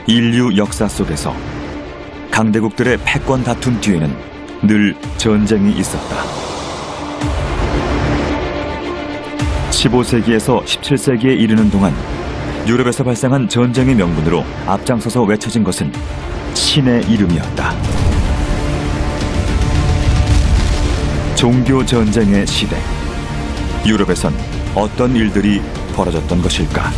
인류 역사 속에서 강대국들의 패권 다툼 뒤에는 늘 전쟁이 있었다. 15세기에서 17세기에 이르는 동안 유럽에서 발생한 전쟁의 명분으로 앞장서서 외쳐진 것은 신의 이름이었다. 종교 전쟁의 시대. 유럽에선 어떤 일들이 벌어졌던 것일까?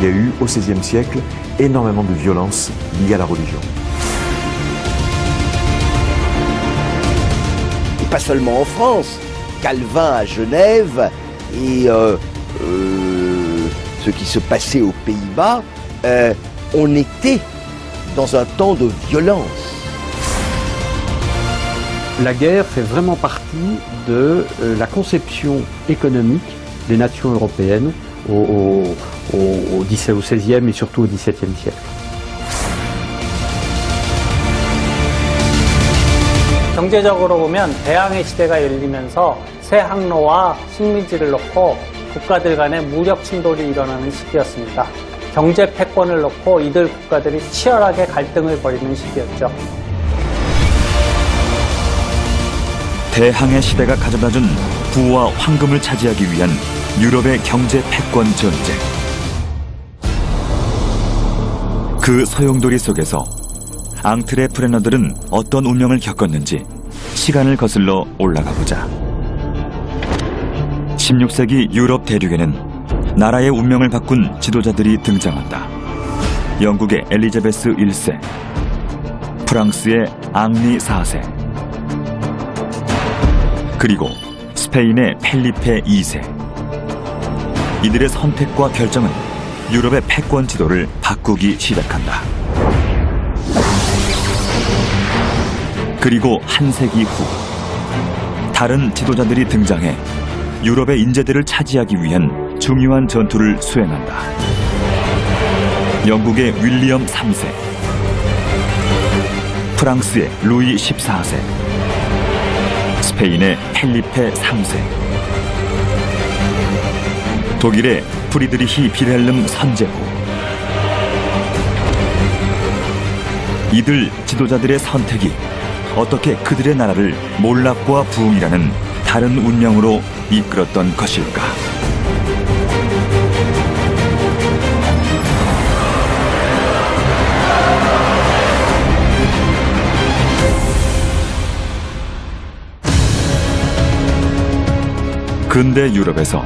Il y a eu au XVIe siècle énormément de violences liées à la religion. Et pas seulement en France, Calvin à Genève et ce qui se passait aux Pays-Bas, on était dans un temps de violence. La guerre fait vraiment partie de la conception économique des nations européennes au XVIe et surtout au XVIIe siècle. 경제적으로 보면 대항해 시대가 열리면서 새 항로와 식민지를 놓고 국가들 간의 무력 충돌이 일어나는 시기였습니다. 경제 패권을 놓고 이들 국가들이 치열하게 갈등을 벌이는 시기였죠. 대항해 시대가 가져다준 부와 황금을 차지하기 위한 유럽의 경제 패권 전쟁. 그 소용돌이 속에서 앙트레프레너들은 어떤 운명을 겪었는지 시간을 거슬러 올라가 보자. 16세기 유럽 대륙에는 나라의 운명을 바꾼 지도자들이 등장한다. 영국의 엘리자베스 1세, 프랑스의 앙리 4세, 그리고 스페인의 펠리페 2세. 이들의 선택과 결정은 유럽의 패권 지도를 바꾸기 시작한다. 그리고 한 세기 후 다른 지도자들이 등장해 유럽의 인재들을 차지하기 위한 중요한 전투를 수행한다. 영국의 윌리엄 3세, 프랑스의 루이 14세, 스페인의 펠리페 3세, 독일의 프리드리히 빌헬름 선제후. 이들 지도자들의 선택이 어떻게 그들의 나라를 몰락과 부흥이라는 다른 운명으로 이끌었던 것일까? 근대 유럽에서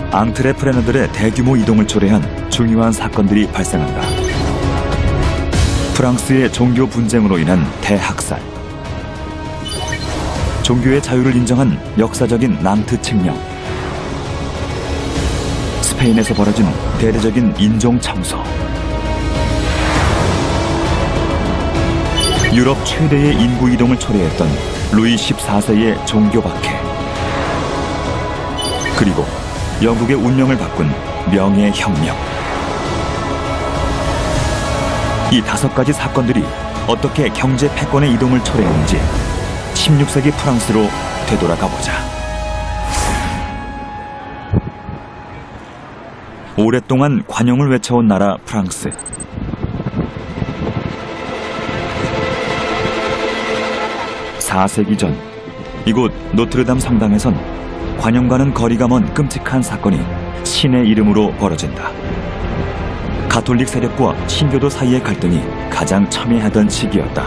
앙트레프레너들의 대규모 이동을 초래한 중요한 사건들이 발생한다. 프랑스의 종교 분쟁으로 인한 대학살, 종교의 자유를 인정한 역사적인 낭트 칙령, 스페인에서 벌어진 대대적인 인종 청소, 유럽 최대의 인구 이동을 초래했던 루이 14세의 종교 박해, 그리고 영국의 운명을 바꾼 명예혁명. 이 5가지 사건들이 어떻게 경제 패권의 이동을 초래했는지 16세기 프랑스로 되돌아가 보자. 오랫동안 관용을 외쳐온 나라 프랑스. (4세기) 전 이곳 노트르담 성당에선 관용과는 거리가 먼 끔찍한 사건이 신의 이름으로 벌어진다. 가톨릭 세력과 신교도 사이의 갈등이 가장 첨예하던 시기였다.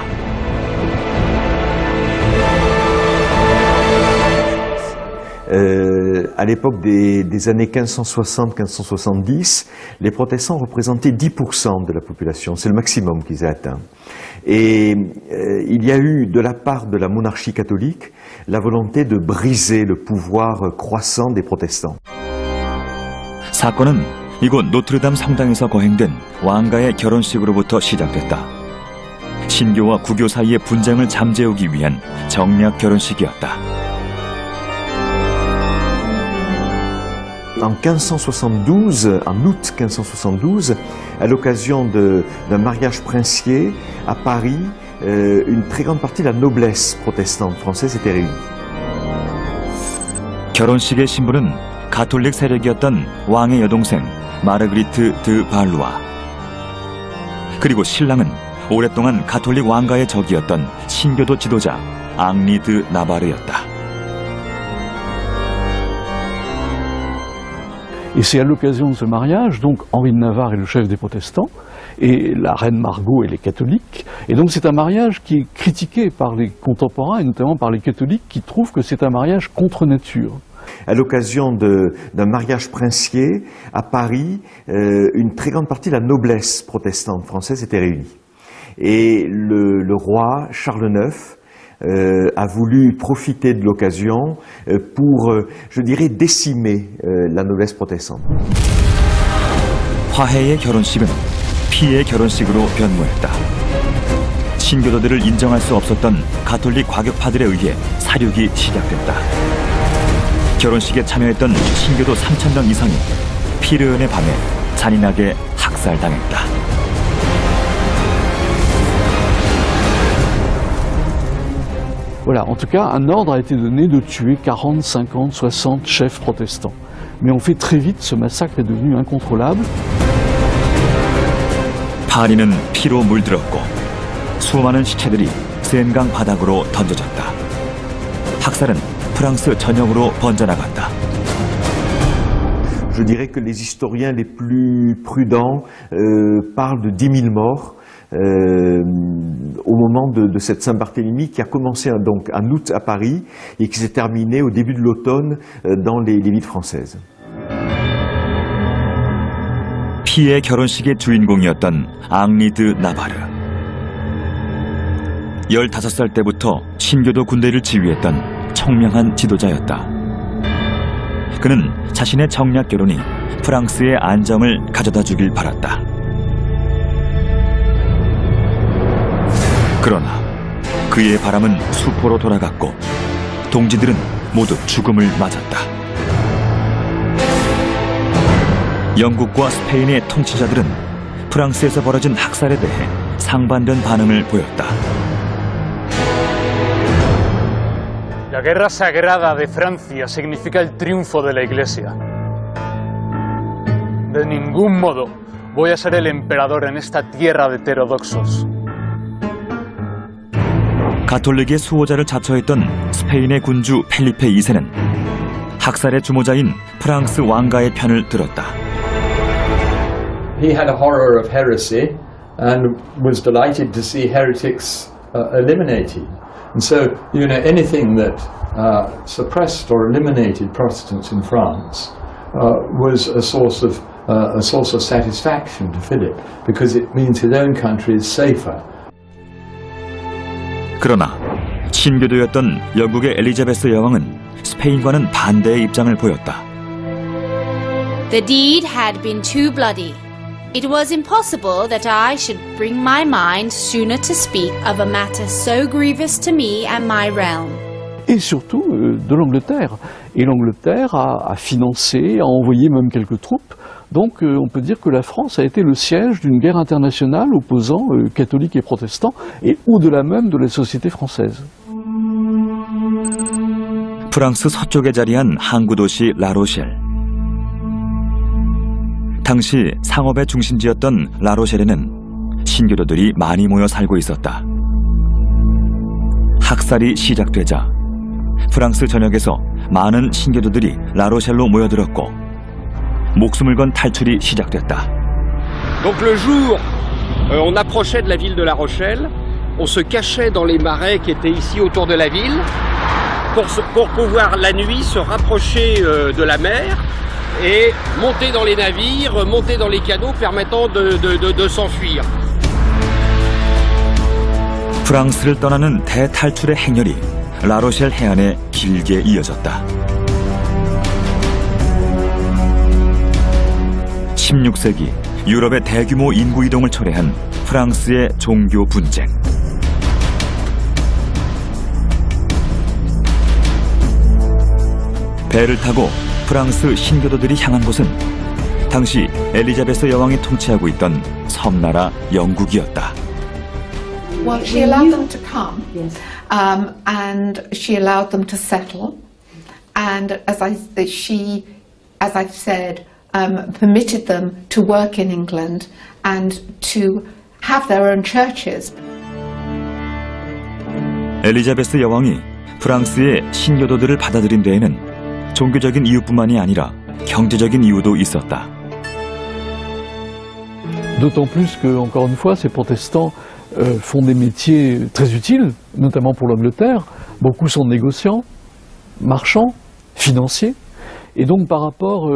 À l'époque des années 1560-1570, les protestants représentaient 10% de la population. C'est le maximum qu'ils aient atteint. Et il y a eu de la part de la monarchie catholique la volonté de briser le pouvoir croissant des protestants. 사건은 이곳 노트르담 성당에서 거행된 왕가의 결혼식으로부터 시작됐다. 신교와 구교 사이의 분쟁을 잠재우기 위한 정략 결혼식이었다. En 1572, en août 1572, à l'occasion d'un mariage princier à Paris, une très grande partie de la noblesse protestante française était réunie. 결혼식의 신부는 가톨릭 세력이었던 왕의 여동생 마르그리트 드 발루아, 그리고 신랑은 오랫동안 가톨릭 왕가의 적이었던 신교도 지도자 앙리 드 나바르였다. Et c'est à l'occasion de ce mariage, donc Henri de Navarre est le chef des protestants, et la reine Margot elle est catholique. Et donc c'est un mariage qui est critiqué par les contemporains, et notamment par les catholiques, qui trouvent que c'est un mariage contre nature. À l'occasion d'un mariage princier à Paris, une très grande partie de la noblesse protestante française était réunie. Et le roi Charles IX a voulu profiter de l'occasion pour, je dirais, décimer la noblesse protestante. 화해의 결혼식은 피해의 결혼식으로 변모했다. 신교도들을 인정할 수 없었던 가톨릭 과격파들에 의해 사륙이 시작됐다. 결혼식에 참여했던 신교도 3,000명 이상이 피르은의 밤에 잔인하게 학살당했다. Voilà, en tout cas, un ordre a été donné de tuer 40, 50, 60 chefs protestants. Mais on fait très vite, ce massacre est devenu incontrôlable. 파리는 피로 물들었고 수많은 시체들이 센강 바닥으로 던져졌다. 학살은 프랑스 전역으로 번져나간다. Je dirais que les historiens les plus prudents parlent de 10 000 morts au moment de cette Saint-Barthélemy qui a commencé donc en août à Paris et qui s'est terminée au début de l'automne dans les villes françaises. 피의 결혼식의 주인공이었던 앙리 드 나바르. 15살 때부터 신교도 군대를 지휘했던 청명한 지도자였다. 그는 자신의 정략 결혼이 프랑스의 안정을 가져다 주길 바랐다. 그러나 그의 바람은 수포로 돌아갔고 동지들은 모두 죽음을 맞았다. 영국과 스페인의 통치자들은 프랑스에서 벌어진 학살에 대해 상반된 반응을 보였다. La guerra sagrada de Francia significa el triunfo de la Iglesia. De ningún modo voy a ser el emperador en esta tierra de heterodoxos. 가톨릭의 수호자를 자처했던 스페인의 군주 펠리페 2세는 학살의 주모자인 프랑스 왕가의 편을 들었다. He had a horror of heresy and was delighted to see heretics eliminated. And so, you know, anything that suppressed or eliminated Protestants in France was a source of satisfaction to Philip, because it means his own country is safer. 그러나 신교도였던 영국의 엘리자베스 여왕은 스페인과는 반대의 입장을 보였다. The deed had been too bloody. It was impossible that I should bring my mind sooner to speak of a matter so grievous to me and my realm. Et surtout de l'Angleterre. Et l'Angleterre a financé, a envoyé même quelques troupes. Donc on peut dire que la France a été le siège d'une guerre internationale opposant catholiques et protestants, et au-delà même de la société française. 프랑스 서쪽에 자리한 항구 도시 라로셸. 당시 상업의 중심지였던 라로셸에는 신교도들이 많이 모여 살고 있었다. 학살이 시작되자 프랑스 전역에서 많은 신교도들이 라로셸로 모여들었고 목숨을 건 탈출이 시작됐다. Donc le jour, on approchait de la ville de La Rochelle, on se cachait dans les marais qui étaient ici autour de la ville pour pouvoir la nuit se rapprocher de la mer et monter dans les navires, monter dans les canaux permettant de s'enfuir. 프랑스를 떠나는 대탈출의 행렬이 라로셸 해안에 길게 이어졌다. 16세기 유럽의 대규모 인구 이동을 초래한 프랑스의 종교 분쟁. 배를 타고 프랑스 신교도들이 향한 곳은 당시 엘리자베스 여왕이 통치하고 있던 섬나라 영국이었다. Well, she allowed them to come, and she allowed them to settle, and she as I've said, permitted them to work in England and to have their own churches. 엘리자베스 여왕이 프랑스의 신교도들을 받아들인 데에는 종교적인 이유뿐만이 아니라 경제적인 이유도 있었다. D'autant plus que, encore une fois, ces protestants font des métiers très utiles, notamment pour l'Angleterre. Beaucoup sont négociants, marchands, financiers. Et donc par rapport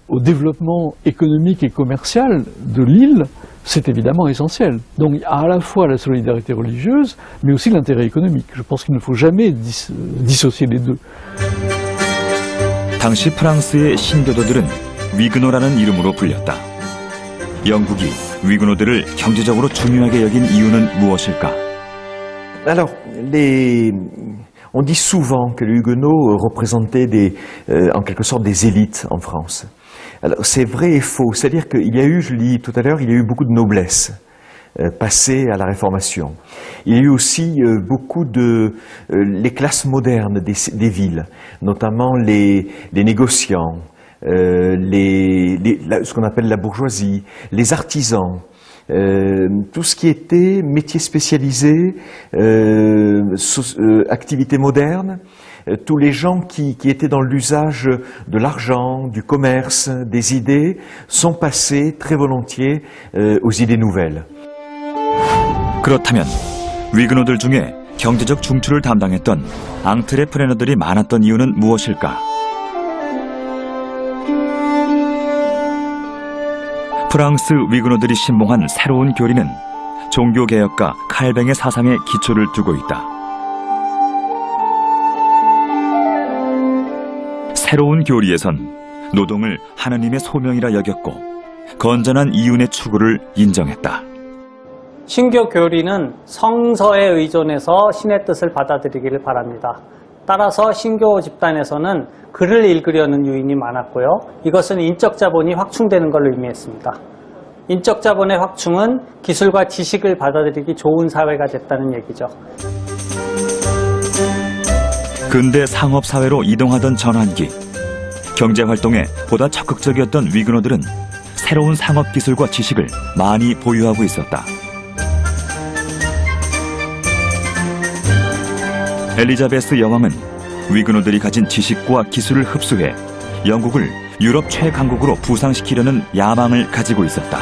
au développement économique et commercial de l'île, c'est évidemment essentiel. Donc il y a à la fois la solidarité religieuse, mais aussi l'intérêt économique. Je pense qu'il ne faut jamais dissocier les deux. 당시 프랑스의 신교도들은 위그노라는 이름으로 불렸다. 영국이 위그노들을 경제적으로 중요하게 여긴 이유는 무엇일까? Alors, on dit souvent que les Huguenots représentaient en quelque sorte des élites en France. Alors, c'est vrai et faux. C'est-à-dire qu'il y a eu, je l'ai dit tout à l'heure, il y a eu beaucoup de noblesse passée à la Réformation. Il y a eu aussi beaucoup les classes modernes des villes, notamment les négociants, ce qu'on appelle la bourgeoisie, les artisans, tout ce qui était métiers spécialisés, activités modernes, tous les gens qui étaient dans l'usage de l'argent, du commerce, des idées, sont passés très volontiers aux idées nouvelles. 그렇다면 위그노들 중에 경제적 중추를 담당했던 앙트레프레너들이 많았던 이유는 무엇일까? 프랑스 위그노들이 신봉한 새로운 교리는 종교개혁가 칼뱅의 사상에 기초를 두고 있다. 새로운 교리에선 노동을 하나님의 소명이라 여겼고 건전한 이윤의 추구를 인정했다. 신교 교리는 성서에 의존해서 신의 뜻을 받아들이기를 바랍니다. 따라서 신교 집단에서는 글을 읽으려는 유인이 많았고요. 이것은 인적 자본이 확충되는 걸 의미했습니다. 인적 자본의 확충은 기술과 지식을 받아들이기 좋은 사회가 됐다는 얘기죠. 근대 상업사회로 이동하던 전환기, 경제활동에 보다 적극적이었던 위그노들은 새로운 상업기술과 지식을 많이 보유하고 있었다. 엘리자베스 여왕은 위그노들이 가진 지식과 기술을 흡수해 영국을 유럽 최강국으로 부상시키려는 야망을 가지고 있었다.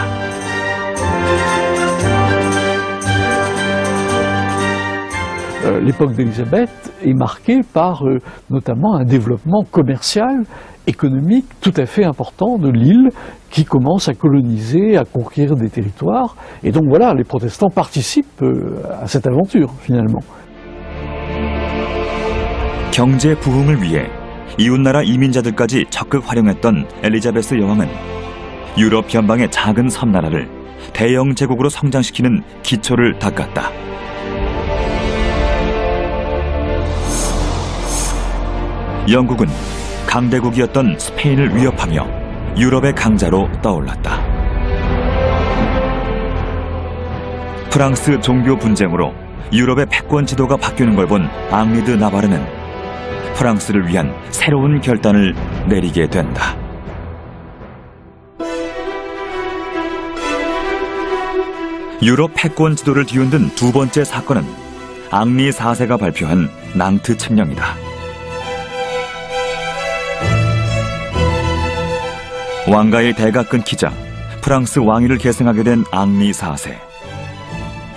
L'époque d'Élisabeth est marquée par notamment un développement commercial, économique tout à fait important de l'île qui commence à coloniser, à conquérir des territoires. Et donc voilà, les protestants participent à cette aventure finalement. 경제 부흥을 위해 이웃나라 이민자들까지 적극 활용했던 엘리자베스 여왕은 유럽 변방의 작은 섬나라를 대영 제국으로 성장시키는 기초를 닦았다. 영국은 강대국이었던 스페인을 위협하며 유럽의 강자로 떠올랐다. 프랑스 종교 분쟁으로 유럽의 패권 지도가 바뀌는 걸 본 앙리드 나바르는 프랑스를 위한 새로운 결단을 내리게 된다. 유럽 패권 지도를 뒤흔든 두 번째 사건은 앙리 4세가 발표한 낭트 칙령이다. 왕가의 대가 끊기자 프랑스 왕위를 계승하게 된 앙리 4세.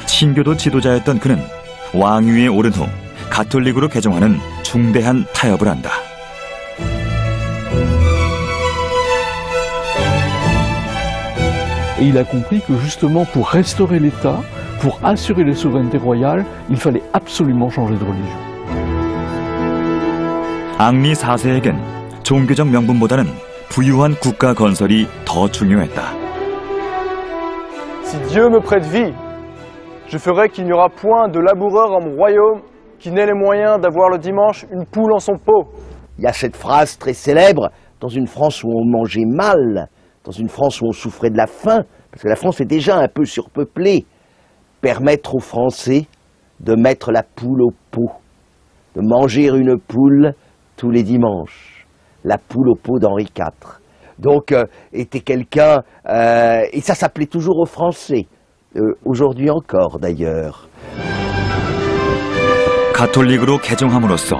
신교도 지도자였던 그는 왕위에 오른 후 가톨릭으로 개종하는 중대한 타협을 한다. Et il a compris que justement pour restaurer l'État, pour assurer la souveraineté royale, il fallait absolument changer de religion. 앙리 4세에겐 종교적 명분보다는 부유한 국가 건설이 더 중요했다. Si Dieu me prête vie, je ferai qu'il n'y aura point de laboureur en mon royaume qui n'ait les moyens d'avoir le dimanche une poule en son pot. Il y a cette phrase très célèbre, dans une France où on mangeait mal, dans une France où on souffrait de la faim, parce que la France est déjà un peu surpeuplée, permettre aux Français de mettre la poule au pot, de manger une poule tous les dimanches, la poule au pot d'Henri IV. Donc, était quelqu'un... et ça s'appelait toujours aux Français, aujourd'hui encore d'ailleurs. 가톨릭으로 개종함으로써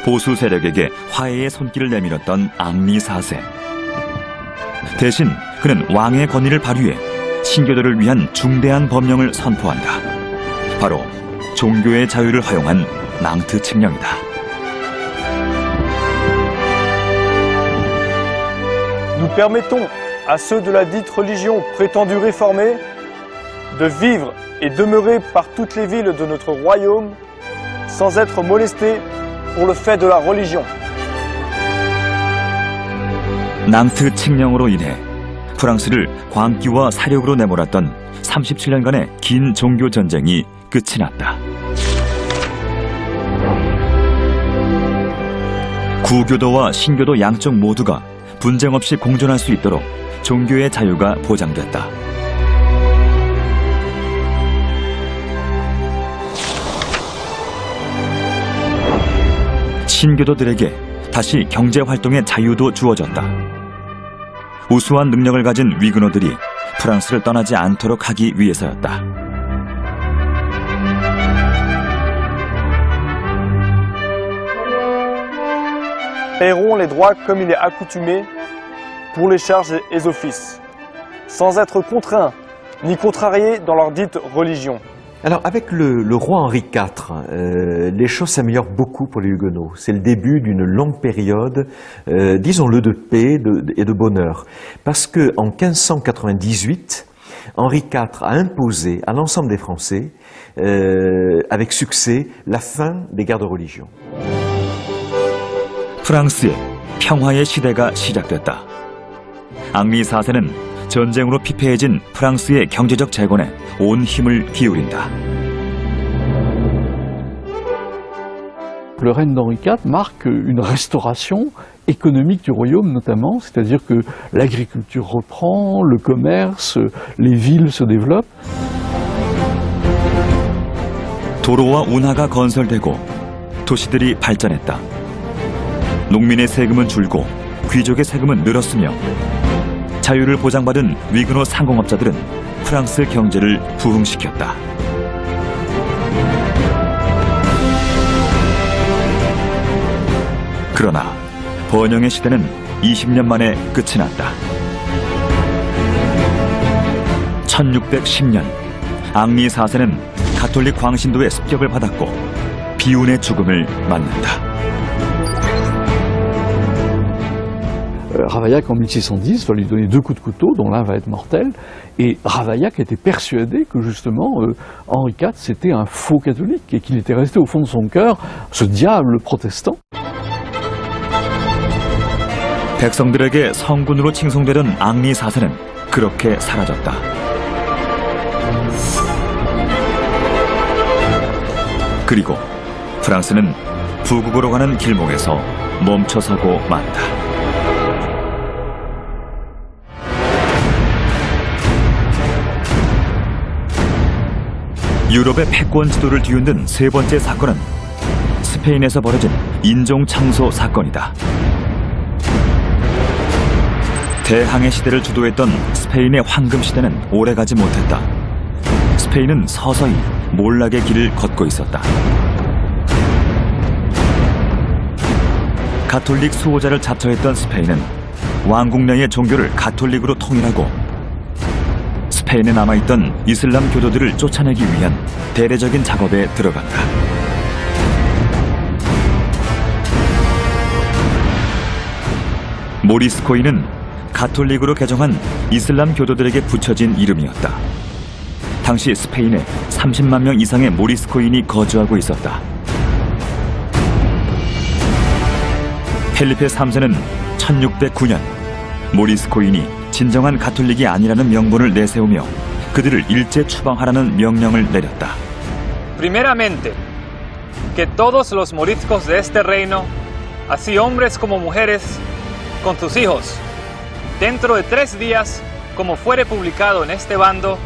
보수 세력에게 화해의 손길을 내밀었던 앙리 4세. 대신 그는 왕의 권위를 발휘해 신교도를 위한 중대한 법령을 선포한다. 바로 종교의 자유를 허용한 낭트 칙령이다. Nous permettons à ceux de la dite religion prétendue réformée de vivre et demeurer par toutes les villes de notre royaume sans être molestés pour le fait de la religion. 낭트 칙령으로 인해 프랑스를 광기와 사력으로 내몰았던 37년간의 긴 종교 전쟁이 끝이 났다. 구교도와 신교도 양쪽 모두가 분쟁 없이 공존할 수 있도록 종교의 자유가 보장됐다. 신교도들에게 다시 경제 활동의 자유도 주어졌다. 우수한 능력을 가진 위그노들이 프랑스를 떠나지 않도록 하기 위해서였다. Paieront les droits comme il est accoutumé pour les charges et les offices, sans être contraints ni contrariés dans leur dite religion. Alors, avec le roi Henri IV, les choses s'améliorent beaucoup pour les Huguenots. C'est le début d'une longue période, disons-le, de paix et de bonheur. Parce que en 1598, Henri IV a imposé à l'ensemble des Français, avec succès, la fin des guerres de religion. 프랑스의 평화의 시대가 시작됐다. 앙리 4세는 전쟁으로 피폐해진 프랑스의 경제적 재건에 온 힘을 기울인다. Le règne d'Henri IV marque une restauration économique du royaume notamment, c'est-à-dire que l'agriculture reprend, le commerce, les villes se développent. 도로와 운하가 건설되고 도시들이 발전했다. 농민의 세금은 줄고 귀족의 세금은 늘었으며 자유를 보장받은 위그노 상공업자들은 프랑스 경제를 부흥시켰다. 그러나 번영의 시대는 20년 만에 끝이 났다. 1610년 앙리 4세는 가톨릭 광신도의 습격을 받았고 비운의 죽음을 맞는다. Ravaillac en 1610 va lui donner 2 coups de couteau, dont l'un va être mortel, et Ravaillac était persuadé que justement Henri IV c'était un faux catholique et qu'il était resté au fond de son cœur ce diable protestant. 백성들에게 성군으로 칭송되던 앙리 4세는 그렇게 사라졌다. 그리고 프랑스는 부국으로 가는 길목에서 멈춰서고 만다. 유럽의 패권 지도를 뒤흔든 세 번째 사건은 스페인에서 벌어진 인종 창소 사건이다. 대항해 시대를 주도했던 스페인의 황금 시대는 오래가지 못했다. 스페인은 서서히 몰락의 길을 걷고 있었다. 가톨릭 수호자를 자처했던 스페인은 왕국 내의 종교를 가톨릭으로 통일하고 스페인에 남아있던 이슬람 교도들을 쫓아내기 위한 대대적인 작업에 들어간다. 모리스코이는 가톨릭으로 개정한 이슬람 교도들에게 붙여진 이름이었다. 당시 스페인에 30만 명 이상의 모리스코인이 거주하고 있었다. 펠리페 3세는 1609년 모리스코인이 진정한 가톨릭이 아니라는 명분을 내세우며 그들을 일제 추방하라는 명령을 내렸다. Primeramente, que todos los moriscos de este reino, así hombres como mujeres, con sus hijos, dentro de 3 días, como fuere publicado en este bando,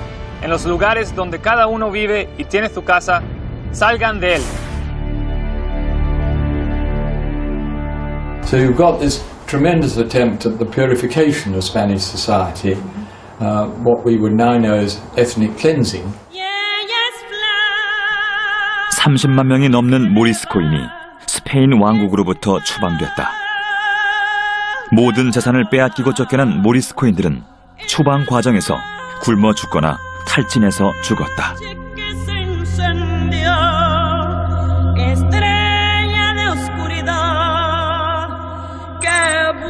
en los lugares donde cada uno vive y tiene su casa, salgan de él. So you've got this tremendous attempt at the purification of Spanish society, what we would now know as ethnic cleansing. 30만 명이 넘는 모리스코인이 스페인 왕국으로부터 추방됐다. 모든 재산을 빼앗기고 쫓겨난 모리스코인들은 추방 과정에서 굶어 죽거나 탈진해서 죽었다.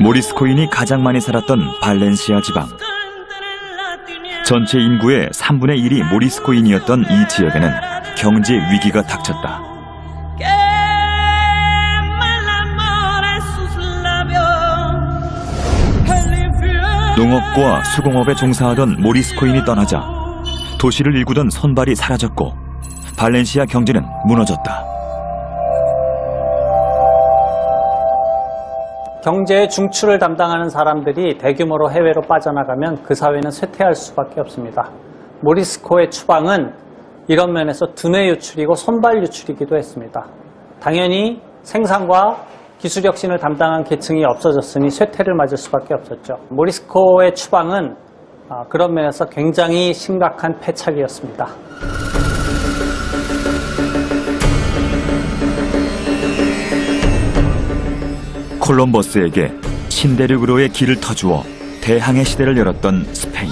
모리스코인이 가장 많이 살았던 발렌시아 지방. 전체 인구의 3분의 1이 모리스코인이었던 이 지역에는 경제 위기가 닥쳤다. 농업과 수공업에 종사하던 모리스코인이 떠나자 도시를 일구던 손발이 사라졌고 발렌시아 경제는 무너졌다. 경제의 중추를 담당하는 사람들이 대규모로 해외로 빠져나가면 그 사회는 쇠퇴할 수밖에 없습니다. 모리스코의 추방은 이런 면에서 두뇌 유출이고 손발 유출이기도 했습니다. 당연히 생산과 기술 혁신을 담당한 계층이 없어졌으니 쇠퇴를 맞을 수밖에 없었죠. 모리스코의 추방은 그런 면에서 굉장히 심각한 패착이었습니다. 콜럼버스에게 신대륙으로의 길을 터주어 대항해 시대를 열었던 스페인.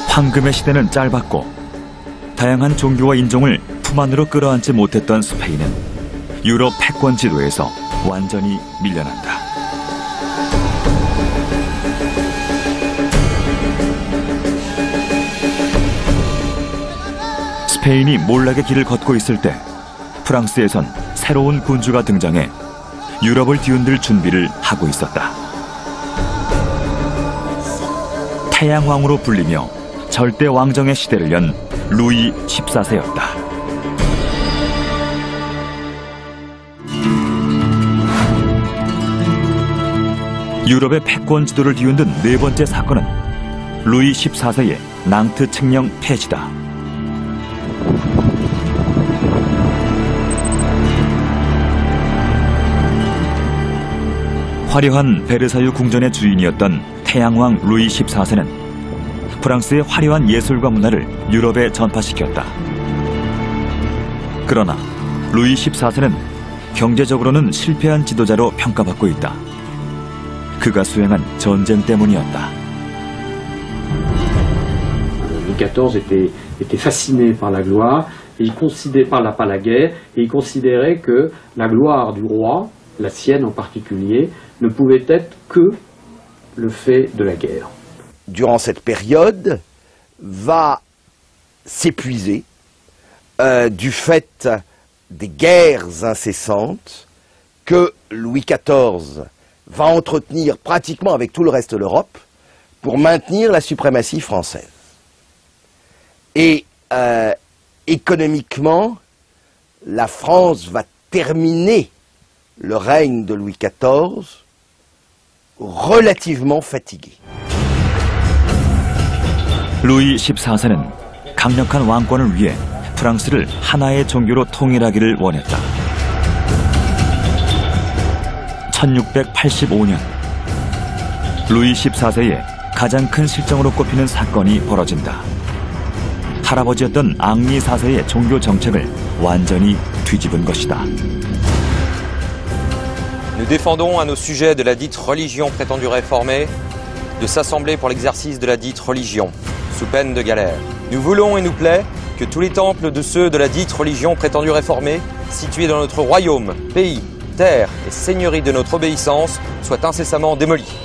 황금의 시대는 짧았고 다양한 종교와 인종을 품 안으로 끌어안지 못했던 스페인은 유럽 패권 지도에서 완전히 밀려난다. 스페인이 몰락의 길을 걷고 있을 때 프랑스에선 새로운 군주가 등장해 유럽을 뒤흔들 준비를 하고 있었다. 태양왕으로 불리며 절대 왕정의 시대를 연 루이 14세였다. 유럽의 패권 지도를 뒤흔든 네 번째 사건은 루이 14세의 낭트 칙령 폐지다. 화려한 베르사유 궁전의 주인이었던 태양왕 루이 14세는 프랑스의 화려한 예술과 문화를 유럽에 전파시켰다. 그러나 루이 14세는 경제적으로는 실패한 지도자로 평가받고 있다. 그가 수행한 전쟁 때문이었다. Louis XIV était fasciné par la gloire, par la guerre, et il considérait que la gloire du roi, la sienne en particulier, ne pouvait être que le fait de la guerre. Durant cette période, va s'épuiser du fait des guerres incessantes que Louis XIV va entretenir pratiquement avec tout le reste de l'Europe pour maintenir la suprématie française. Et économiquement, la France va terminer le règne de Louis XIV relativement fatigué. 루이 14세는 강력한 왕권을 위해 프랑스를 하나의 종교로 통일하기를 원했다. 1685년 루이 14세의 가장 큰 실정으로 꼽히는 사건이 벌어진다. 할아버지였던 앙리 4세의 종교 정책을 완전히 뒤집은 것이다. Nous défendons à nos sujets de la dite religion prétendue réformée de s'assembler pour l'exercice de la dite religion, sous peine de galère. Nous voulons et nous plaît que tous les temples de ceux de la dite religion prétendue réformée, situés dans notre royaume, pays, terre et seigneurie de notre obéissance, soient incessamment démolis.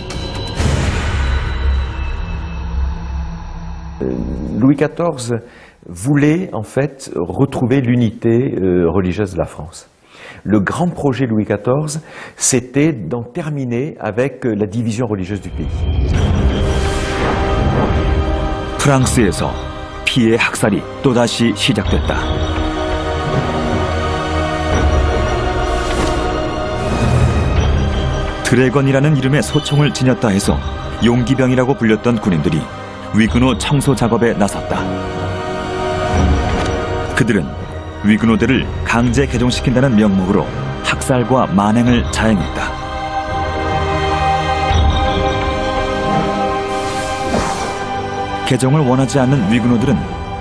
Louis XIV voulait en fait retrouver l'unité religieuse de la France. Le grand projet Louis XIV, c'était d'en terminer avec la division religieuse du pays. 프랑스에서 피해 학살이 또다시 시작됐다. 드래건이라는 이름의 소총을 지녔다 해서 용기병이라고 불렸던 군인들이 위그노 청소 작업에 나섰다. 그들은 위그노들을 강제 개종시킨다는 명목으로 학살과 만행을 자행했다. 개종을 원하지 않는 위그노들은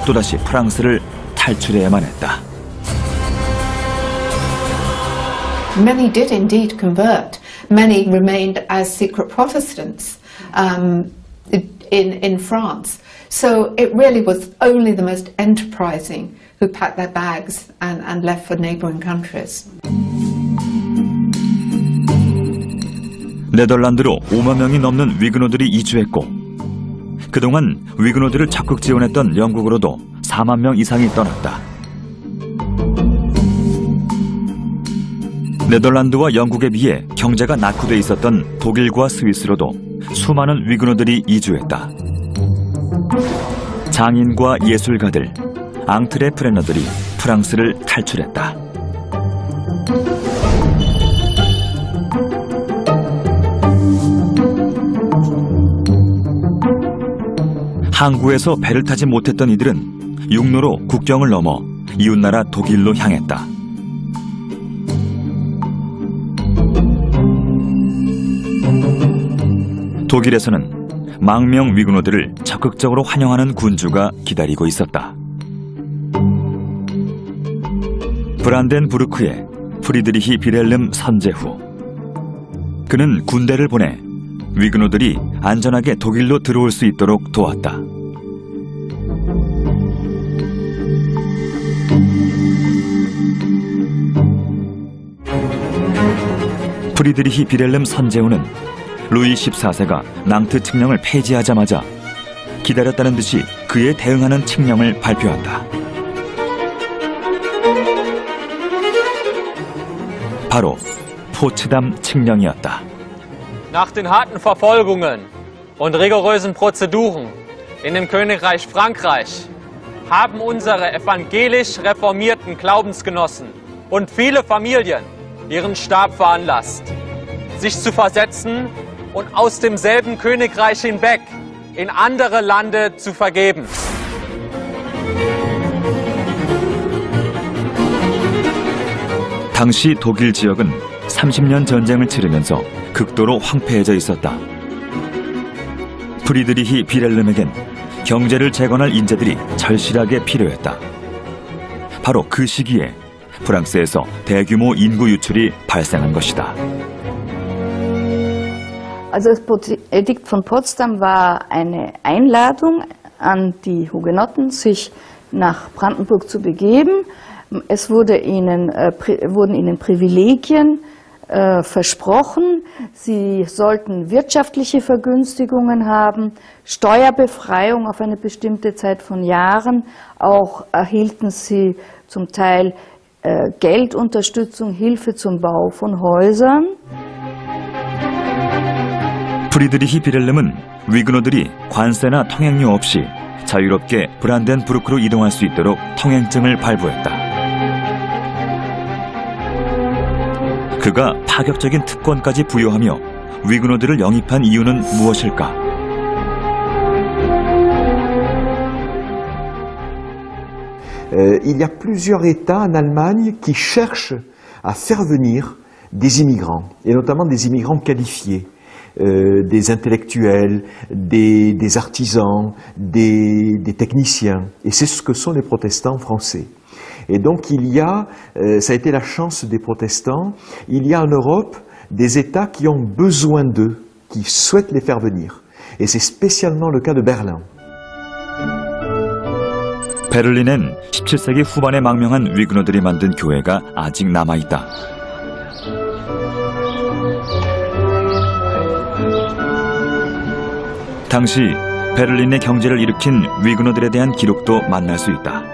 또다시 프랑스를 탈출해야만 했다. Many did indeed convert. Many remained as secret Protestants in France. So it really was only the most enterprising who packed their bags and left for neighbouring countries. 네덜란드로 5만 명이 넘는 위그노들이 이주했고 그동안 위그노들을 적극 지원했던 영국으로도 4만 명 이상이 떠났다. 네덜란드와 영국에 비해 경제가 낙후돼 있었던 독일과 스위스로도 수많은 위그노들이 이주했다. 장인과 예술가들, 앙트레프레너들이 프랑스를 탈출했다. 항구에서 배를 타지 못했던 이들은 육로로 국경을 넘어 이웃나라 독일로 향했다. 독일에서는 망명 위그노들을 적극적으로 환영하는 군주가 기다리고 있었다. 브란덴부르크의 프리드리히 빌헬름 선제후 그는 군대를 보내 위그노들이 안전하게 독일로 들어올 수 있도록 도왔다. 프리드리히 빌헬름 선제후는 루이 14세가 낭트 칙령을 폐지하자마자 기다렸다는 듯이 그에 대응하는 칙령을 발표한다. 바로 포츠담 칙령이었다. Nach den harten Verfolgungen und rigorösen Prozeduren in dem Königreich Frankreich haben unsere evangelisch reformierten Glaubensgenossen und viele Familien ihren Stab veranlasst, sich zu versetzen und aus demselben Königreich hinweg in andere Lande zu vergeben. 당시 독일 지역은 30년 전쟁을 치르면서 극도로 황폐해져 있었다. 프리드리히 빌헬름에겐 경제를 재건할 인재들이 절실하게 필요했다. 바로 그 시기에 프랑스에서 대규모 인구 유출이 발생한 것이다. Also das Edikt von Potsdam war eine Einladung an die Hugenotten, sich nach Brandenburg zu begeben. Es wurden ihnen Privilegien versprochen. Sie sollten wirtschaftliche Vergünstigungen haben, Steuerbefreiung auf eine bestimmte Zeit von Jahren. Auch erhielten sie zum Teil Geldunterstützung, Hilfe zum Bau von Häusern. 프리드리히 빌헬름은 위그노들이 관세나 통행료 없이 자유롭게 브란덴부르크로 이동할 수 있도록 통행증을 발부했다. 그가 파격적인 특권까지 부여하며 위그노들을 영입한 이유는 무엇일까? Il y a plusieurs États en Allemagne qui cherchent à faire venir des immigrants, et notamment des immigrants qualifiés. Des intellectuels, des artisans, des techniciens. Et c'est ce que sont les protestants français. Et donc il y a, ça a été la chance des protestants, il y a en Europe des États qui ont besoin d'eux, qui souhaitent les faire venir. Et c'est spécialement le cas de Berlin. 베를린엔 17세기 후반에 망명한 위그노들이 만든 교회가 아직 남아있다. 당시 베를린의 경제를 일으킨 위그노들에 대한 기록도 만날 수 있다.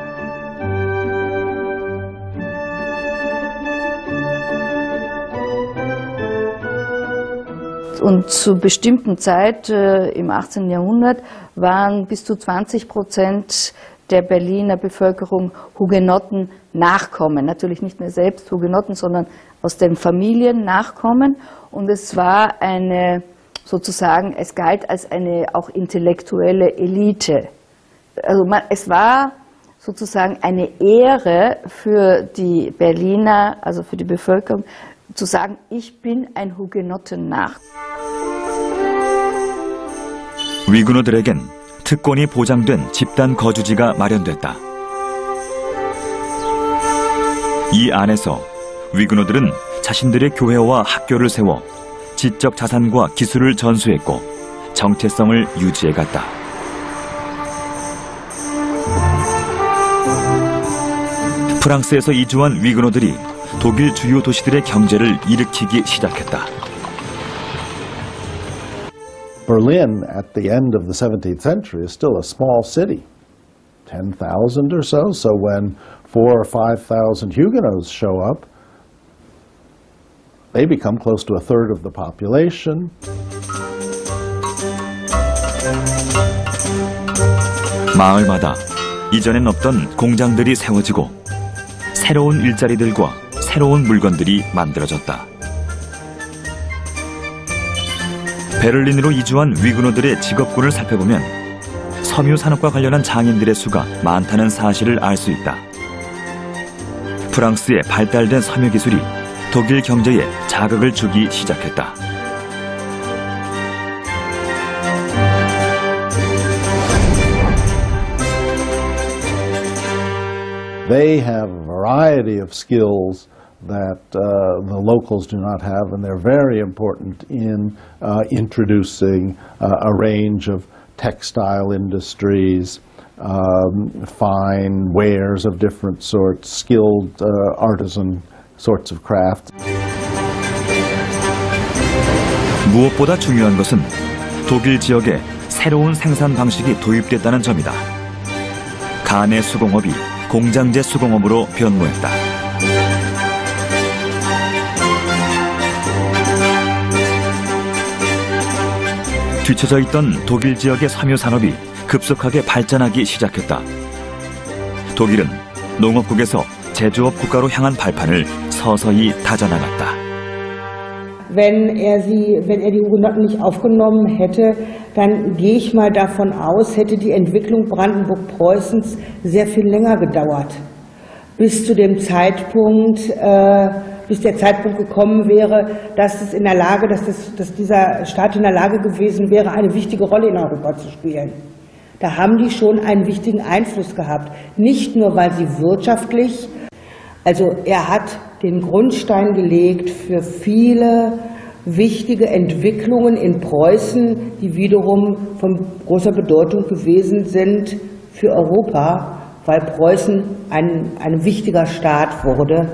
Und zu bestimmten Zeit im 18. Jahrhundert waren bis zu 20% der Berliner Bevölkerung Hugenotten Nachkommen. Natürlich nicht mehr selbst Hugenotten, sondern aus den Familien Nachkommen. Und es war sozusagen, es galt als eine auch intellektuelle Elite. Also es war sozusagen eine Ehre für die Berliner, also für die Bevölkerung, zu sagen, ich bin ein Hugenotennach. 위그노들에겐 특권이 보장된 집단 거주지가 마련됐다. 이 안에서 위그노들은 자신들의 교회와 학교를 세워 지적 자산과 기술을 전수했고 정체성을 유지해갔다. 프랑스에서 이주한 위그노들이 독일 주요 도시들의 경제를 일으키기 시작했다. Berlin at the end of the 17th century is still a small city, 10,000 or so. So when 4,000 or 5,000 Huguenots show up, they become close to a third of the population. 마을마다 이전엔 없던 공장들이 세워지고 새로운 일자리들과 새로운 물건들이 만들어졌다. 베를린으로 이주한 위그노들의 직업군을 살펴보면 섬유 산업과 관련한 장인들의 수가 많다는 사실을 알 수 있다. 프랑스의 발달된 섬유 기술이 독일 경제에 자극을 주기 시작했다. They have a variety of skills that the locals do not have, and they're very important in introducing a range of textile industries, fine wares of different sorts, skilled artisan sorts of craft. 무엇보다 중요한 것은 독일 지역에 새로운 생산 방식이 도입됐다는 점이다. 가내 수공업이 공장제 수공업으로 변모했다. 뒤처져 있던 독일 지역의 섬유 산업이 급속하게 발전하기 시작했다. 독일은 농업국에서 제조업 국가로 향한 발판을 서서히 다져나갔다. Wenn er die Hugenotten nicht aufgenommen hätte, dann gehe ich mal davon aus, hätte die Entwicklung Brandenburg-Preußens sehr viel länger gedauert. Bis der Zeitpunkt gekommen wäre, dass dieser Staat in der Lage gewesen wäre, eine wichtige Rolle in Europa zu spielen. Da haben die schon einen wichtigen Einfluss gehabt. Nicht nur, weil sie wirtschaftlich, also er hat den Grundstein gelegt für viele wichtige Entwicklungen in Preußen, die wiederum von großer Bedeutung gewesen sind für Europa, weil Preußen ein wichtiger Staat wurde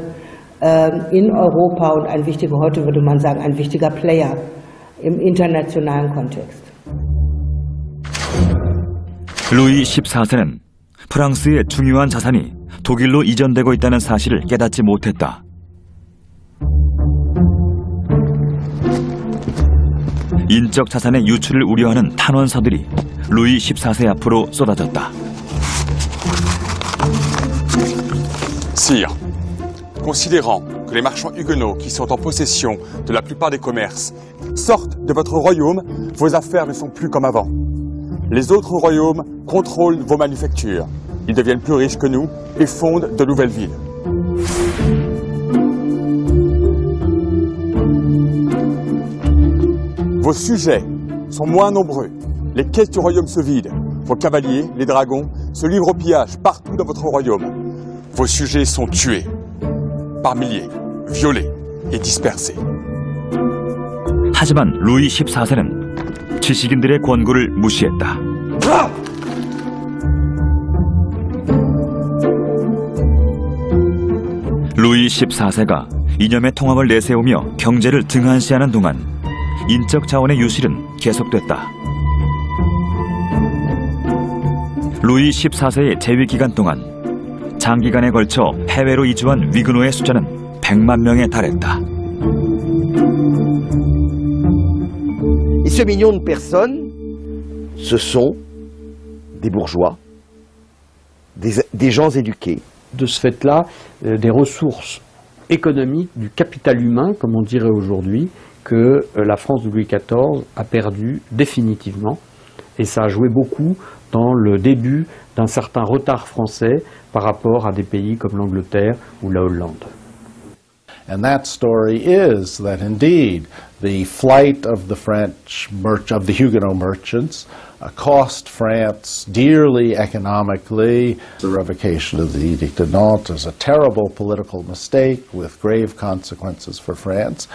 in Europa und heute würde man sagen, ein wichtiger Player im internationalen Kontext. 루이 14세는 프랑스의 중요한 자산이 독일로 이전되고 있다는 사실을 깨닫지 못했다. 인적 자산의 유출을 우려하는 탄원서들이 루이 14세 앞으로 쏟아졌다. Sire, considérant que les marchands huguenots qui sont en possession de la plupart des commerces sortent de votre royaume, vos affaires ne sont plus comme avant. Les autres royaumes contrôlent vos manufactures. Ils deviennent plus riches que nous et fondent de nouvelles villes. Vos sujets sont moins nombreux. Les caisses du royaume se vident. Vos cavaliers, les dragons, se livrent au pillage partout dans votre royaume. Vos sujets sont tués, par milliers, violés et dispersés. 하지만 루이 14세는 지식인들의 권고를 무시했다. 루이 14세가 이념의 통합을 내세우며 경제를 등한시하는 동안 인적 자원의 유실은 계속됐다. 루이 14세의 재위 기간 동안 장기간에 걸쳐 해외로 이주한 위그노의 숫자는 100만 명에 달했다. Et ce million de personnes, ce sont des bourgeois, des gens éduqués. De ce fait-là, des ressources économiques, du capital humain, comme on dirait aujourd'hui, que la France de Louis XIV a perdu définitivement. Et ça a joué beaucoup dans le début d'un certain retard français par rapport à des pays comme l'Angleterre ou la Hollande. And that story is that indeed the flight of the of the Huguenot merchants cost France dearly economically. The revocation of the Edict of Nantes is a terrible political mistake with grave consequences for France.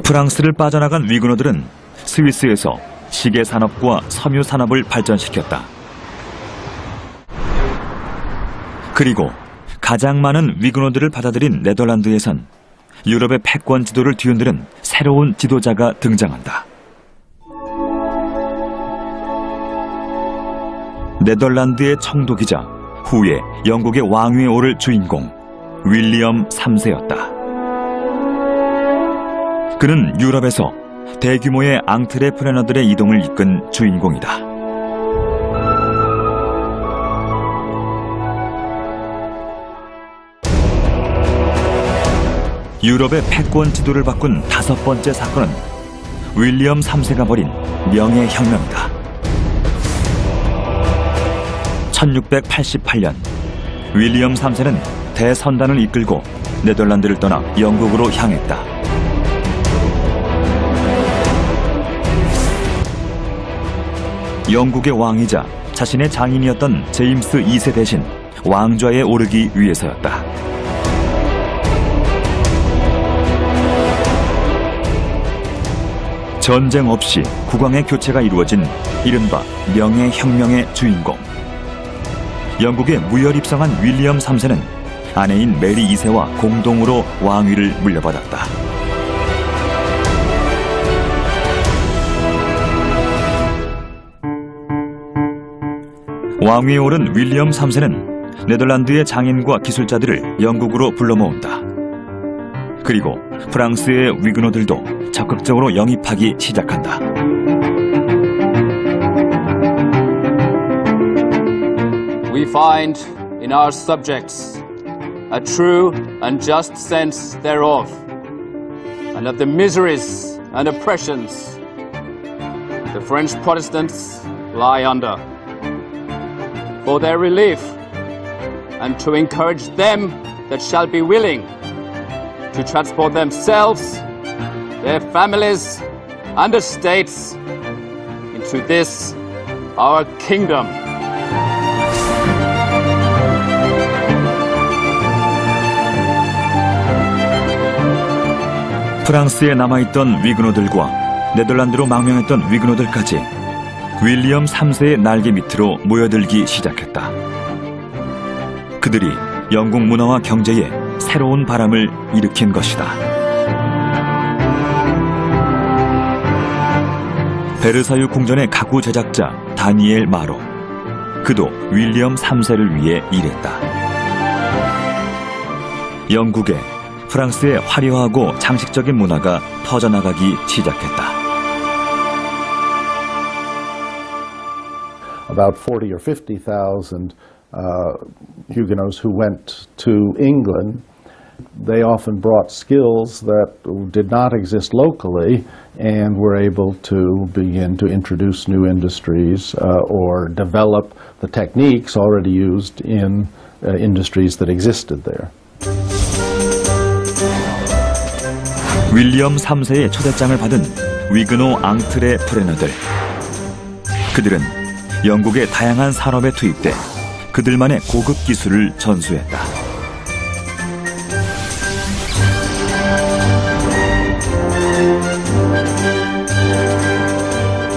프랑스를 빠져나간 위그노들은 스위스에서 시계 산업과 섬유 산업을 발전시켰다. 그리고 가장 많은 위그노들을 받아들인 네덜란드에선 유럽의 패권 지도를 뒤흔드는 새로운 지도자가 등장한다. 네덜란드의 청도기자, 후에 영국의 왕위에 오를 주인공 윌리엄 3세였다. 그는 유럽에서 대규모의 앙트레프레너들의 이동을 이끈 주인공이다. 유럽의 패권 지도를 바꾼 5번째 사건은 윌리엄 3세가 벌인 명예혁명이다. 1688년 윌리엄 3세는 대선단을 이끌고 네덜란드를 떠나 영국으로 향했다. 영국의 왕이자 자신의 장인이었던 제임스 2세 대신 왕좌에 오르기 위해서였다. 전쟁 없이 국왕의 교체가 이루어진 이른바 명예혁명의 주인공. 영국에 무혈 입성한 윌리엄 3세는 아내인 메리 2세와 공동으로 왕위를 물려받았다. 왕위에 오른 윌리엄 3세는 네덜란드의 장인과 기술자들을 영국으로 불러 모은다. 그리고 프랑스의 위그노들도 적극적으로 영입하기 시작한다. We find in our subjects a true and just sense thereof, and of the miseries and oppressions the French Protestants lie under. For their relief, and to encourage them that shall be willing to transport themselves, their families, and estates into this our kingdom. 프랑스에 남아있던 위그노들과 네덜란드로 망명했던 위그노들까지 윌리엄 3세의 날개 밑으로 모여들기 시작했다. 그들이 영국 문화와 경제에 새로운 바람을 일으킨 것이다. 베르사유 궁전의 가구 제작자 다니엘 마로. 그도 윌리엄 3세를 위해 일했다. 영국에 프랑스의 화려하고 장식적인 문화가 퍼져나가기 시작했다. About 40 or 50,000 Huguenots who went to England. They often brought skills that did not exist locally and were able to begin to introduce new industries or develop the techniques already used in industries that existed there. 윌리엄 3세의 초대장을 받은 위그노 앙트레프레너들. 그들은 영국의 다양한 산업에 투입돼 그들만의 고급 기술을 전수했다.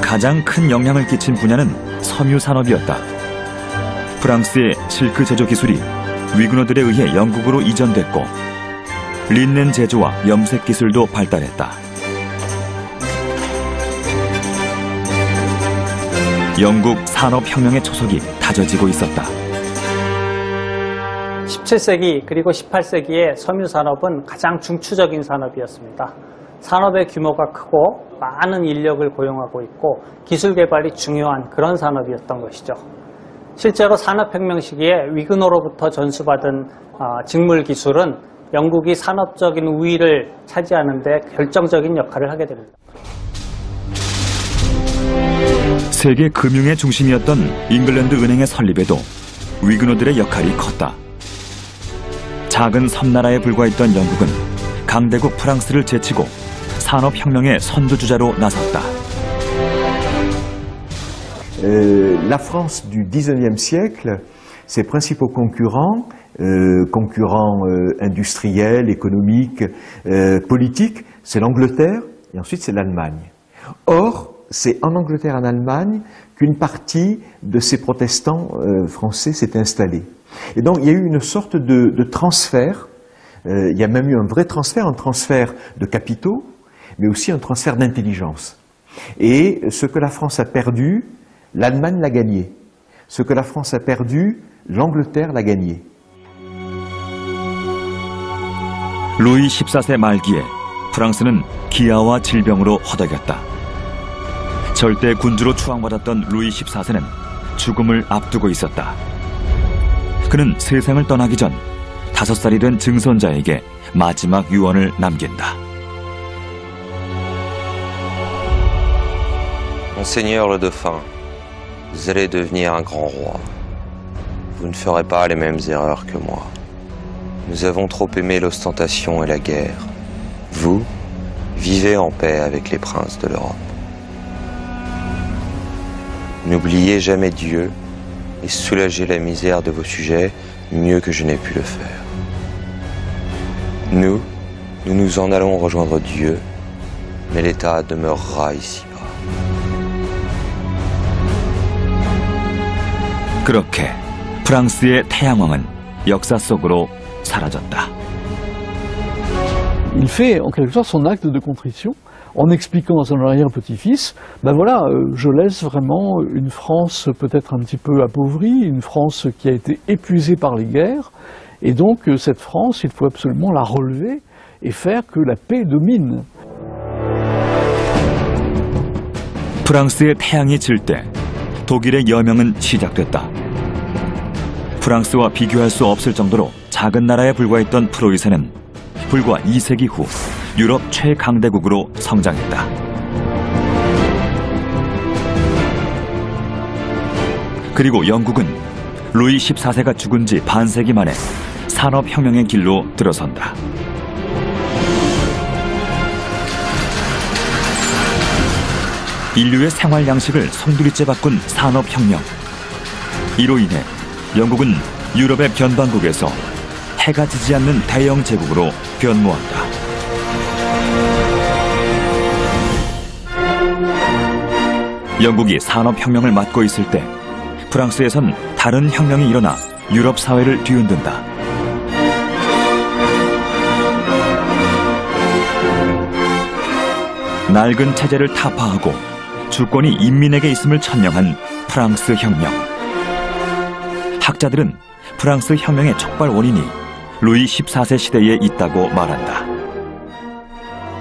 가장 큰 영향을 끼친 분야는 섬유 산업이었다. 프랑스의 실크 제조 기술이 위그노들에 의해 영국으로 이전됐고 린넨 제조와 염색 기술도 발달했다. 영국 산업혁명의 초석이 다져지고 있었다. 17세기 그리고 18세기의 섬유 산업은 가장 중추적인 산업이었습니다. 산업의 규모가 크고 많은 인력을 고용하고 있고 기술 개발이 중요한 그런 산업이었던 것이죠. 실제로 산업혁명 시기에 위그노로부터 전수받은 직물 기술은 영국이 산업적인 우위를 차지하는 데 결정적인 역할을 하게 됩니다. 세계 금융의 중심이었던 잉글랜드 은행의 설립에도 위그노들의 역할이 컸다. 작은 섬나라에 불과했던 영국은 강대국 프랑스를 제치고 산업혁명의 선두주자로 나섰다. La France du XIXe siècle, ses principaux concurrents, industriels, économiques, politiques, c'est l'Angleterre et ensuite c'est l'Allemagne. Or, c'est en Angleterre et en Allemagne qu'une partie de ces protestants français s'est installée. Et donc il y a eu une sorte de transfert, il y a même eu un vrai transfert, un transfert de capitaux, mais aussi un transfert d'intelligence. Et ce que la France a perdu, l'Allemagne l'a gagné. Ce que la France a perdu, l'Angleterre l'a gagné. 루이 14세 말기에 프랑스는 기아와 질병으로 허덕였다. 절대 군주로 추앙받았던 루이 14세는 죽음을 앞두고 있었다. 그는 세상을 떠나기 전 5살이 된 증손자에게 마지막 유언을 남긴다. Monseigneur le Dauphin, vous allez devenir un grand roi. Vous ne ferez pas les mêmes erreurs que moi. Nous avons trop aimé l'ostentation et la guerre. Vous, vivez en paix avec les princes de l'Europe. N'oubliez jamais Dieu et soulagez la misère de vos sujets mieux que je n'ai pu le faire. Nous nous en allons rejoindre Dieu, mais l'État demeurera ici-bas. 그렇게 프랑스의 태양왕은 역사 속으로 사라졌다. Il fait en quelque sorte son acte de contrition en expliquant à son arrière-petit-fils, ben voilà, je laisse vraiment une France peut-être un petit peu appauvrie, une France qui a été épuisée par les guerres, et donc cette France, il faut absolument la relever et faire que la paix domine. 프랑스의 태양이 질 때 독일의 여명은 시작됐다. 프랑스와 비교할 수 없을 정도로 작은 나라에 불과했던 프로이센은 불과 2세기 후 유럽 최강대국으로 성장했다. 그리고 영국은 루이 14세가 죽은 지 반세기 만에 산업혁명의 길로 들어선다. 인류의 생활 양식을 송두리째 바꾼 산업혁명. 이로 인해 영국은 유럽의 변방국에서 해가 지지 않는 대영 제국으로 변모한다. 영국이 산업혁명을 맡고 있을 때 프랑스에선 다른 혁명이 일어나 유럽 사회를 뒤흔든다. 낡은 체제를 타파하고 주권이 인민에게 있음을 천명한 프랑스 혁명. 학자들은 프랑스 혁명의 촉발 원인이 루이 14세 시대에 있다고 말한다.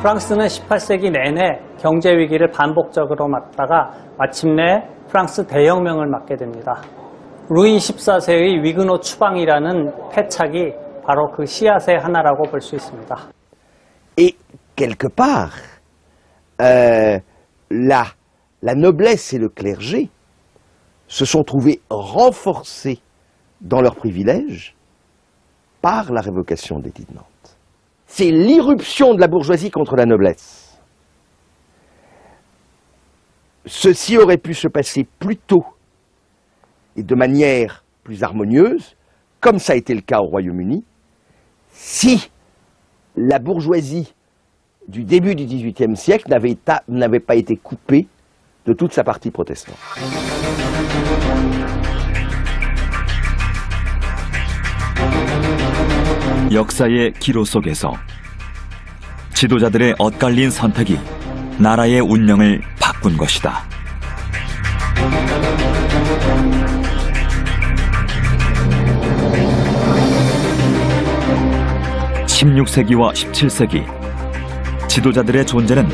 프랑스는 18세기 내내 경제 위기를 반복적으로 맞다가 마침내 프랑스 대혁명을 맞게 됩니다. 루이 14세의 위그노 추방이라는 패착이 바로 그 씨앗의 하나라고 볼 수 있습니다. Et quelque part, la noblesse et le clergé se sont trouvés renforcés dans leurs privilèges par la révocation de l'édit de Nantes. C'est l'irruption de la bourgeoisie contre la noblesse. Ceci aurait pu se passer plus tôt et de manière plus harmonieuse, comme ça a été le cas au Royaume-Uni, si la bourgeoisie du début du XVIIIe siècle n'avait pas été coupée de toute sa partie protestante. 역사의 기로 속에서 지도자들의 엇갈린 선택이 나라의 운명을 바꾼 것이다. 16세기와 17세기 지도자들의 존재는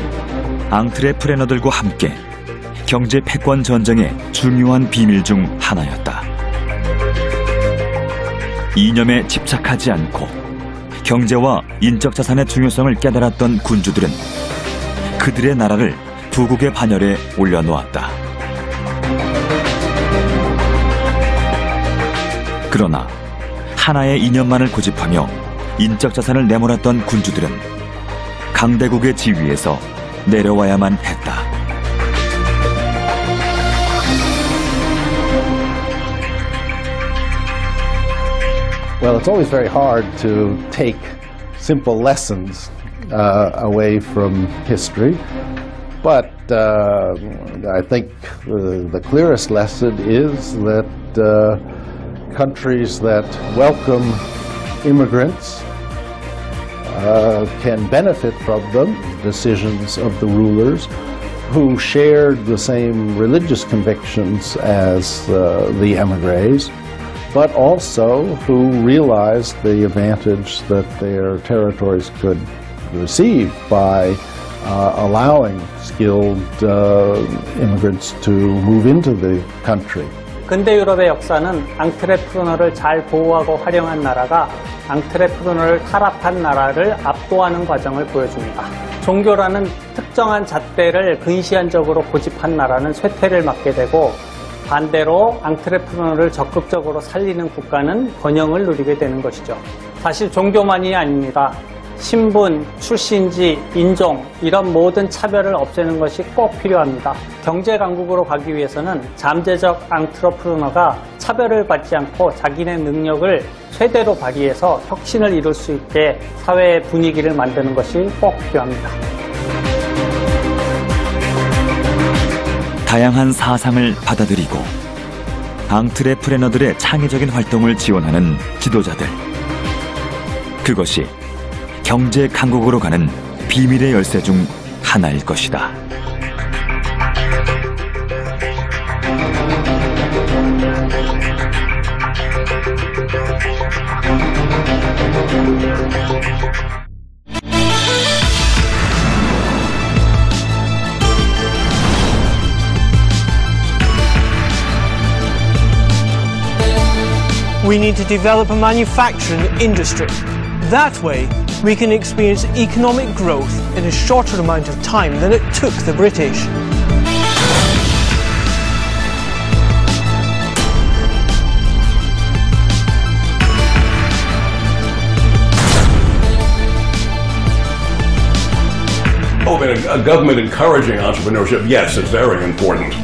앙트레프레너들과 함께 경제 패권 전쟁의 중요한 비밀 중 하나였다. 이념에 집착하지 않고 경제와 인적 자산의 중요성을 깨달았던 군주들은 그들의 나라를 부국의 반열에 올려놓았다. 그러나 하나의 이념만을 고집하며 인적 자산을 내몰았던 군주들은 강대국의 지위에서 내려와야만 했다. Well, it's always very hard to take simple lessons away from history, but I think the clearest lesson is that countries that welcome immigrants can benefit from them, decisions of the rulers who shared the same religious convictions as the emigres, but also who realized the advantage that their territories could receive by allowing skilled immigrants to move into the country. 근대 유럽의 역사는 앙트레프너를 잘 보호하고 활용한 나라가 앙트레프너를 타락한 나라를 압도하는 과정을 보여줍니다. 종교라는 특정한 잣대를 근시안적으로 고집한 나라는 쇠퇴를 맞게 되고, 반대로 앙트레프너를 적극적으로 살리는 국가는 번영을 누리게 되는 것이죠. 사실 종교만이 아닙니다. 신분, 출신지, 인종 이런 모든 차별을 없애는 것이 꼭 필요합니다. 경제 강국으로 가기 위해서는 잠재적 앙트레프너가 차별을 받지 않고 자기네 능력을 최대로 발휘해서 혁신을 이룰 수 있게 사회의 분위기를 만드는 것이 꼭 필요합니다. 다양한 사상을 받아들이고 앙트레프레너들의 창의적인 활동을 지원하는 지도자들. 그것이 경제 강국으로 가는 비밀의 열쇠 중 하나일 것이다. We need to develop a manufacturing industry. That way, we can experience economic growth in a shorter amount of time than it took the British. Oh, but a government encouraging entrepreneurship, yes, it's very important.